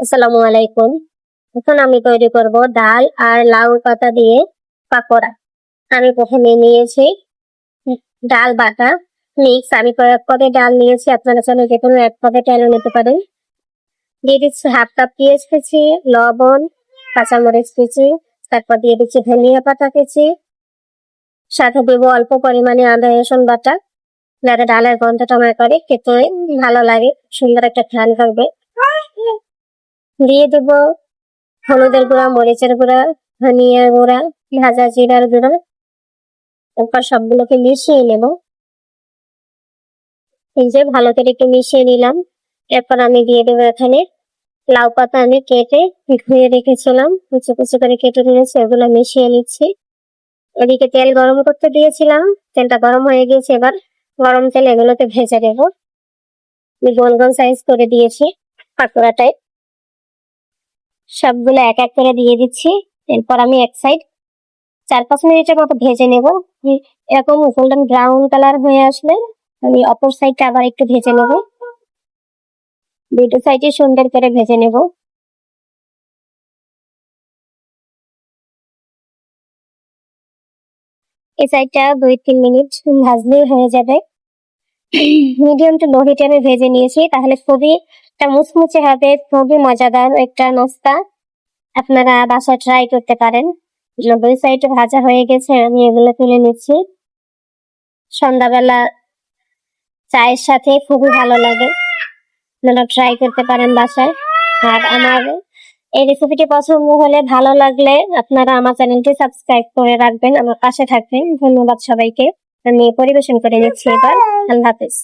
আসসালামু আলাইকুম। এখন আমি তৈরি করব ডাল আর লাউ পাতা দিয়ে পাকোড়া। আমি প্রথমে নিয়েছি ডাল বাটা মিক্স। আমি কয়েক পদে ডাল নিয়েছি, আপনারা চাইলে যে কোনো এক পদে ডালও নিতে পারেন। দিয়ে দিচ্ছি হাফ কাপ পেঁয়াজ কুচি, লবণ, কাঁচামরিচ কুচি, তারপর দিয়ে দিচ্ছি ধনিয়া পাতা কুচি, সাথে দেবো অল্প পরিমাণে আদা রসুন বাটা, যাতে ডালের গন্ধটা আমার করে খেতে ভালো লাগে, সুন্দর একটা ঘ্রাণ থাকবে। দিয়ে দেবো হলুদের গুঁড়া, মরিচের গুঁড়া, ধনিয়া গুঁড়া, ভাজা জিরার গুঁড়া। এরপর সবগুলোকে মিশিয়ে নেব। এই যে ভালো করে একটু মিশিয়ে নিলাম। এরপর আমি দিয়ে দেবো এখানে লাউ পাতা আমি কেটে ধুয়ে রেখেছিলাম, কুচি কুচি করে কেটে নিয়েছি, এগুলো মিশিয়ে নিচ্ছি। এদিকে তেল গরম করতে দিয়েছিলাম, তেলটা গরম হয়ে গিয়েছে। এবার গরম তেল এগুলোতে ভেজে দেবো। আমি গোল গোল সাইজ করে দিয়েছি পাকোড়াটায়। সবগুলো এক এক করে দিয়ে দিচ্ছি। এরপর আমি এক সাইড 4-5 মিনিটের মতো ভেজে নেব। এরকম গোল্ডেন ব্রাউন কালার হয়ে আসলে আমি অপর সাইডটা আবার একটু ভেজে নেব। দুটো সাইডে সুন্দর করে ভেজে নেব। এই সাইডটা 2-3 মিনিট ভাজলেই হয়ে যাবে। মিডিয়াম টু লো হিটে আমি ভেজে নিয়েছি, তাহলে খুবই একটা মুচমুচে হবে, খুবই মজাদার একটা নাস্তা। আপনারা বাসায় ট্রাই করতে পারেন। দুই সাইডে ভাজা হয়ে গেছে, আমি এগুলো তুলে নিচ্ছি। সন্ধ্যাবেলা চায়ের সাথে খুবই ভালো লাগে, আপনারা ট্রাই করতে পারেন বাসায়। আর আমার এই রেসিপিটি পছন্দ হলে, ভালো লাগলে আপনারা আমার চ্যানেলটি সাবস্ক্রাইব করে রাখবেন, আমার পাশে থাকবেন। ধন্যবাদ সবাইকে। আমি পরিবেশন করে নিচ্ছি এবার। আল্লাহ হাফেজ।